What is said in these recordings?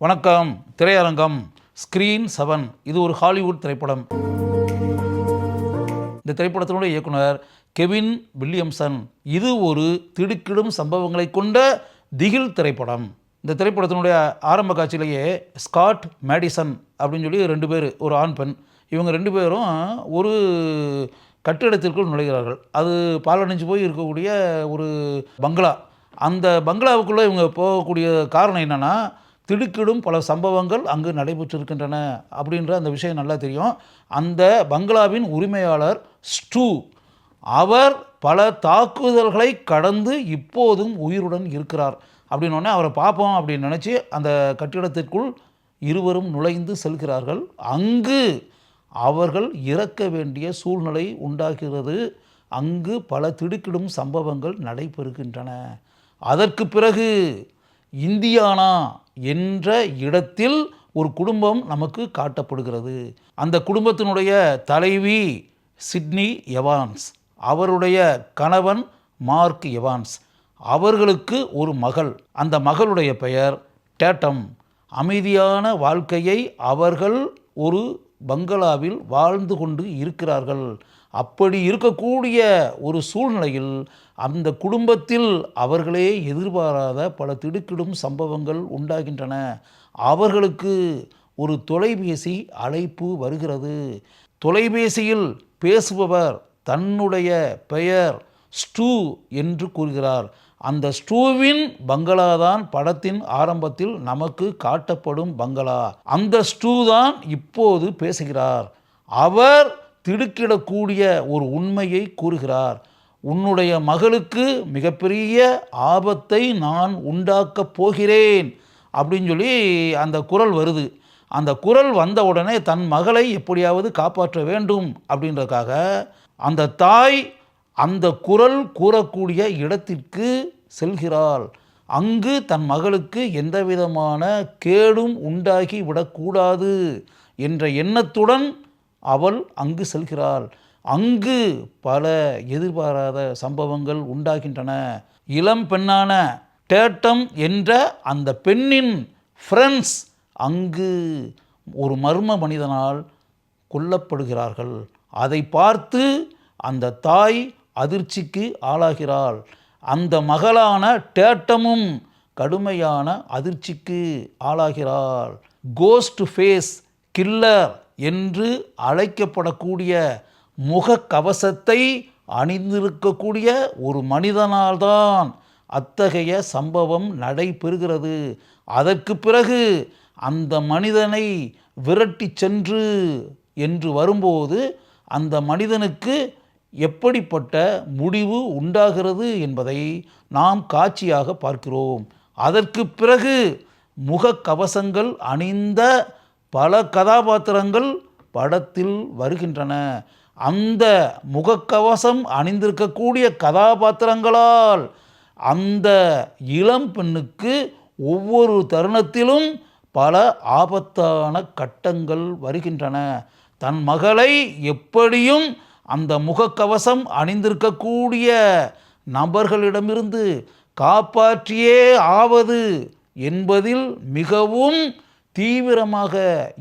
வணக்கம். திரையரங்கம் ஸ்க்ரீன் 7 இது ஒரு ஹாலிவுட் திரைப்படம். இந்த திரைப்படத்தினுடைய இயக்குனர் கெவின் வில்லியம்சன். இது ஒரு திடுக்கிடும் சம்பவங்களை கொண்ட திகில் திரைப்படம். இந்த திரைப்படத்தினுடைய ஆரம்ப காட்சியிலேயே ஸ்காட் மேடிசன் அப்படின்னு சொல்லி 2 பேர், ஒரு ஆண் பெண், இவங்க 2 பேரும் ஒரு கட்டிடத்திற்குள் நுழைகிறார்கள். அது பாலடைஞ்சு போய் இருக்கக்கூடிய ஒரு பங்களா. அந்த பங்களாவுக்குள்ளே இவங்க போகக்கூடிய காரணம் என்னென்னா, திடுக்கிடும் பல சம்பவங்கள் அங்கு நடைபெற்றிருக்கின்றன அப்படின்ற அந்த விஷயம் நல்லா தெரியும். அந்த பங்களாவின் உரிமையாளர் ஸ்டூ, அவர் பல தாக்குதல்களை கடந்து இப்போதும் உயிருடன் இருக்கிறார். அப்படின்னோடனே அவரை பார்ப்போம் அப்படின்னு நினச்சி அந்த கட்டிடத்திற்குள் இருவரும் நுழைந்து செல்கிறார்கள். அங்கு அவர்கள் இறக்க வேண்டிய சூழ்நிலை உண்டாகிறது. அங்கு பல திடுக்கிடும் சம்பவங்கள் நடைபெறுகின்றன. அதற்கு பிறகு இந்தியானா என்ற இடத்தில் ஒரு குடும்பம் நமக்கு காட்டப்படுகிறது. அந்த குடும்பத்தினுடைய தலைவி சிட்னி எவான்ஸ், அவருடைய கணவன் மார்க் எவான்ஸ், அவர்களுக்கு ஒரு மகள். அந்த மகளுடைய பெயர் டேட்டம். அமைதியான வாழ்க்கையை அவர்கள் ஒரு பங்களாவில் வாழ்ந்து கொண்டு இருக்கிறார்கள். அப்படி இருக்கக்கூடிய ஒரு சூழ்நிலையில் அந்த குடும்பத்தில் அவர்களே எதிர்பாராத பல திடுக்கிடும் சம்பவங்கள் உண்டாகின்றன. அவர்களுக்கு ஒரு தொலைபேசி அழைப்பு வருகிறது. தொலைபேசியில் பேசுபவர் தன்னுடைய பெயர் ஸ்டூ என்று கூறுகிறார். அந்த ஸ்டூவின் பங்களா தான் படத்தின் ஆரம்பத்தில் நமக்கு காட்டப்படும் பங்களா. அந்த ஸ்டூ தான் இப்போது பேசுகிறார். அவர் திடுக்கிடக்கூடிய ஒரு உண்மையை கூறுகிறார். உன்னுடைய மகளுக்கு மிகப்பெரிய ஆபத்தை நான் உண்டாக்கப் போகிறேன் அப்படின்னு சொல்லி அந்த குரல் வருது. அந்த குரல் வந்த உடனே தன் மகளை எப்படியாவது காப்பாற்ற வேண்டும் அப்படின்றதுக்காக அந்த தாய் அந்த குரல் கூறக்கூடிய இடத்திற்கு செல்கிறாள். அங்கு தன் மகளுக்கு எந்த விதமான கேடும் உண்டாகி விடக்கூடாது என்ற எண்ணத்துடன் அவள் அங்கு செல்கிறாள். அங்கு பல எதிர்பாராத சம்பவங்கள் உண்டாகின்றன. இளம் பெண்ணான டேட்டம் என்ற அந்த பெண்ணின் ஃப்ரெண்ட்ஸ் அங்கு ஒரு மர்ம மனிதனால் கொல்லப்படுகிறார்கள். அதை பார்த்து அந்த தாய் அதிர்ச்சிக்கு ஆளாகிறாள். அந்த மகளான டேட்டமும் கடுமையான அதிர்ச்சிக்கு ஆளாகிறாள். கோஸ்ட் ஃபேஸ் கில்லர் என்று அழைக்கப்படக்கூடிய முகக்கவசத்தை அணிந்திருக்கக்கூடிய ஒரு மனிதனால்தான் அத்தகைய சம்பவம் நடைபெறுகிறது. அதற்கு பிறகு அந்த மனிதனை விரட்டி சென்று என்று வரும்போது அந்த மனிதனுக்கு எப்படிப்பட்ட முடிவு உண்டாகிறது என்பதை நாம் காட்சியாக பார்க்கிறோம். அதற்கு பிறகு முகக்கவசங்கள் அணிந்த பல கதாபாத்திரங்கள் படத்தில் வருகின்றன. அந்த முகக்கவசம் அணிந்திருக்கக்கூடிய கதாபாத்திரங்களால் அந்த இளம் பெண்ணுக்கு ஒவ்வொரு தருணத்திலும் பல ஆபத்தான கட்டங்கள் வருகின்றன. தன் மகளை எப்படியும் அந்த முகக்கவசம் அணிந்திருக்கக்கூடிய நபர்களிடமிருந்து காப்பாற்றியே ஆவது என்பதில் மிகவும் தீவிரமாக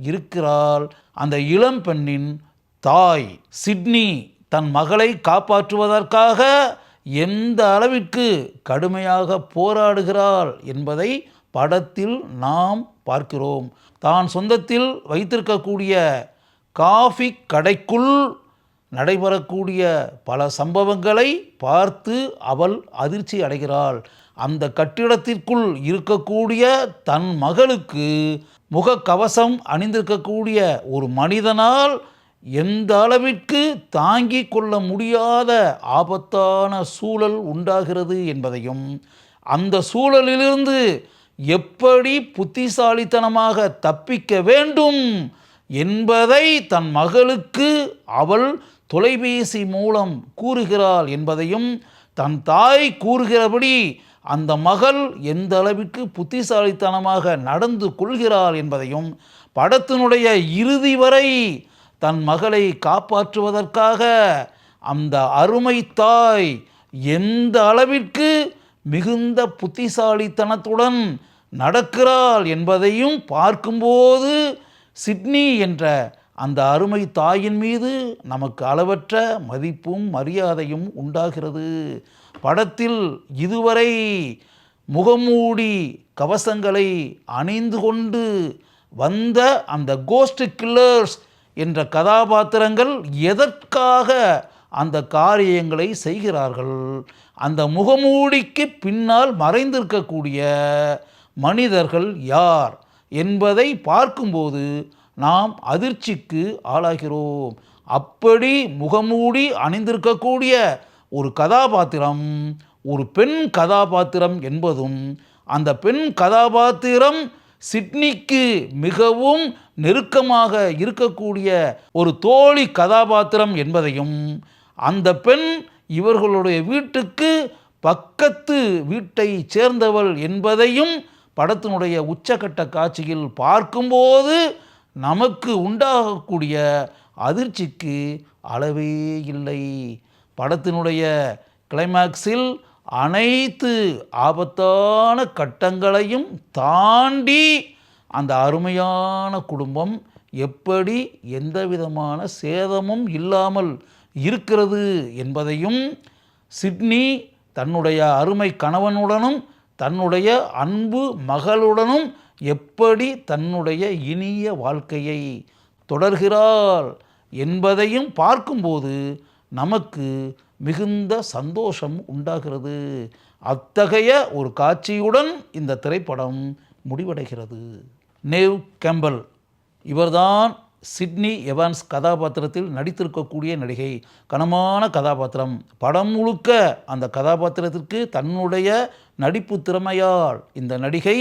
இருக்கிறாள் அந்த இளம் பெண்ணின் தாய். சிட்னி தன் மகளை காப்பாற்றுவதற்காக எந்த அளவிற்கு கடுமையாக போராடுகிறாள் என்பதை படத்தில் நாம் பார்க்கிறோம். தான் சொந்தத்தில் வைத்திருக்கக்கூடிய காஃபி கடைக்குள் நடைபெறக்கூடிய பல சம்பவங்களை பார்த்து அவள் அதிர்ச்சி அடைகிறாள். அந்த கட்டிடத்திற்குள் இருக்கக்கூடிய தன் மகளுக்கு முகக்கவசம் அணிந்திருக்கக்கூடிய ஒரு மனிதனால் எந்த அளவிற்கு தாங்கிக் கொள்ள முடியாத ஆபத்தான சூழல் உண்டாகிறது என்பதையும், அந்த சூழலிலிருந்து எப்படி புத்திசாலித்தனமாக தப்பிக்க வேண்டும் என்பதை தன் மகளுக்கு அவள் தொலைபேசி மூலம் கூறுகிறாள் என்பதையும், தன் தாய் கூறுகிறபடி அந்த மகள் எந்த அளவிற்கு புத்திசாலித்தனமாக நடந்து கொள்கிறாள் என்பதையும், படத்தினுடைய இறுதி வரை தன் மகளை காப்பாற்றுவதற்காக அந்த அருமை தாய் எந்த அளவிற்கு மிகுந்த புத்திசாலித்தனத்துடன் நடக்கிறாள் என்பதையும் பார்க்கும்போது சிட்னி என்ற அந்த அருமை தாயின் மீது நமக்கு அளவற்ற மதிப்பும் மரியாதையும் உண்டாகிறது. படத்தில் இதுவரை முகமூடி கவசங்களை அணிந்து கொண்டு வந்த அந்த கோஸ்ட் கில்லர்ஸ் என்ற கதாபாத்திரங்கள் எதற்காக அந்த காரியங்களை செய்கிறார்கள், அந்த முகமூடிக்கு பின்னால் மறைந்திருக்கக்கூடிய மனிதர்கள் யார் என்பதை பார்க்கும்போது நாம் அதிர்ச்சிக்கு ஆளாகிறோம். அப்படி முகமூடி அணிந்திருக்கக்கூடிய ஒரு கதாபாத்திரம் ஒரு பெண் கதாபாத்திரம் என்பதும், அந்த பெண் கதாபாத்திரம் சிட்னிக்கு மிகவும் நெருக்கமாக இருக்கக்கூடிய ஒரு தோழி கதாபாத்திரம் என்பதையும், அந்த பெண் இவர்களுடைய வீட்டுக்கு பக்கத்து வீட்டை சேர்ந்தவள் என்பதையும் படத்தினுடைய உச்சக்கட்ட காட்சியில் பார்க்கும்போது நமக்கு உண்டாகக்கூடிய அதிர்ச்சிக்கு அளவே இல்லை. படத்தினுடைய கிளைமாக்ஸில் அனைத்து ஆபத்தான கட்டங்களையும் தாண்டி அந்த அருமையான குடும்பம் எப்படி எந்த விதமான சேதமும் இல்லாமல் இருக்கிறது என்பதையும், சிட்னி தன்னுடைய அருமை கணவனுடனும் தன்னுடைய அன்பு மகளுடனும் எப்படி தன்னுடைய இனிய வாழ்க்கையை தொடர்கிறாள் என்பதையும் பார்க்கும்போது நமக்கு மிகுந்த சந்தோஷம் உண்டாகிறது. அத்தகைய ஒரு காட்சியுடன் இந்த திரைப்படம் முடிவடைகிறது. நேவ் கேம்பல் இவர்தான் சிட்னி எவான்ஸ் கதாபாத்திரத்தில் நடித்திருக்கக்கூடிய நடிகை. கனமான கதாபாத்திரம். படம் முழுக்க அந்த கதாபாத்திரத்திற்கு தன்னுடைய நடிப்பு திறமையால் இந்த நடிகை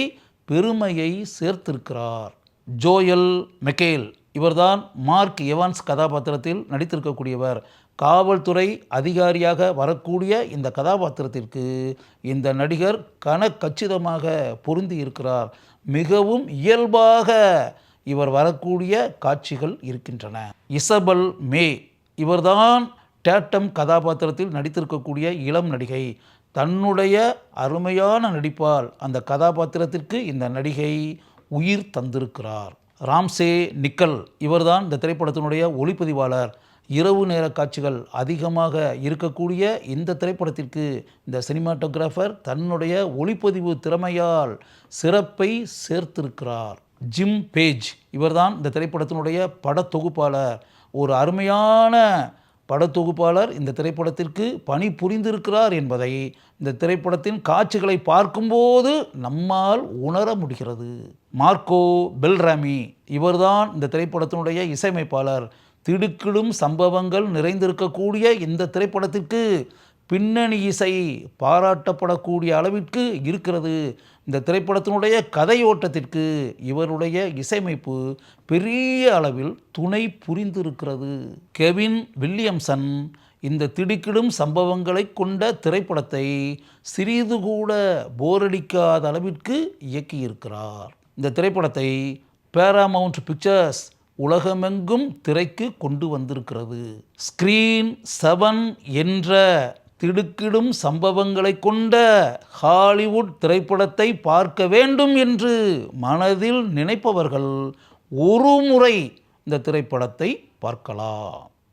பெருமையை சேர்த்திருக்கிறார். ஜோயல் மெக்கேல் இவர்தான் மார்க் எவான்ஸ் கதாபாத்திரத்தில் நடித்திருக்கக்கூடியவர். காவல்துறை அதிகாரியாக வரக்கூடிய இந்த கதாபாத்திரத்திற்கு இந்த நடிகர் கச்சிதமாக பொருந்தி இருக்கிறார். மிகவும் இயல்பாக இவர் வரக்கூடிய காட்சிகள் இருக்கின்றன. இசபெல் மே இவர்தான் டேட்டம் கதாபாத்திரத்தில் நடித்திருக்கக்கூடிய இளம் நடிகை. தன்னுடைய அருமையான நடிப்பால் அந்த கதாபாத்திரத்திற்கு இந்த நடிகை உயிர் தந்திருக்கிறார். ராம்சே நிக்கல் இவர்தான் இந்த திரைப்படத்தினுடைய ஒளிப்பதிவாளர். இரவு நேர காட்சிகள் அதிகமாக இருக்கக்கூடிய இந்த திரைப்படத்திற்கு இந்த சினிமாட்டோகிராஃபர் தன்னுடைய ஒளிப்பதிவு திறமையால் சிறப்பை சேர்த்திருக்கிறார். ஜிம் பேஜ் இவர்தான் இந்த திரைப்படத்தினுடைய படத்தொகுப்பாளர். ஒரு அருமையான படத்தொகுப்பாளர் இந்த திரைப்படத்திற்கு பணி புரிந்திருக்கிறார் என்பதை இந்த திரைப்படத்தின் காட்சிகளை பார்க்கும்போது நம்மால் உணர முடிகிறது. மார்க்கோ பெல்ராமி இவர்தான் இந்த திரைப்படத்தினுடைய இசையமைப்பாளர். திடுக்கிடும் சம்பவங்கள் நிறைந்திருக்கக்கூடிய இந்த திரைப்படத்திற்கு பின்னணி இசை பாராட்டப்படக்கூடிய அளவிற்கு இருக்கிறது. இந்த திரைப்படத்தினுடைய கதையோட்டத்திற்கு இவருடைய இசையமைப்பு பெரிய அளவில் துணை புரிந்திருக்கிறது. கெவின் வில்லியம்சன் இந்த திடுக்கிடும் சம்பவங்களை கொண்ட திரைப்படத்தை சிறிது கூட போரடிக்காத அளவிற்கு இயக்கியிருக்கிறார். இந்த திரைப்படத்தை பேராமவுண்ட் பிக்சர்ஸ் உலகமெங்கும் திரைக்கு கொண்டு வந்திருக்கிறது. ஸ்கிரீன் 7 என்ற திடுக்கிடும் சம்பவங்களை கொண்ட ஹாலிவுட் திரைப்படத்தை பார்க்க வேண்டும் என்று மனதில் நினைப்பவர்கள் ஒரு முறை இந்த திரைப்படத்தை பார்க்கலாம்.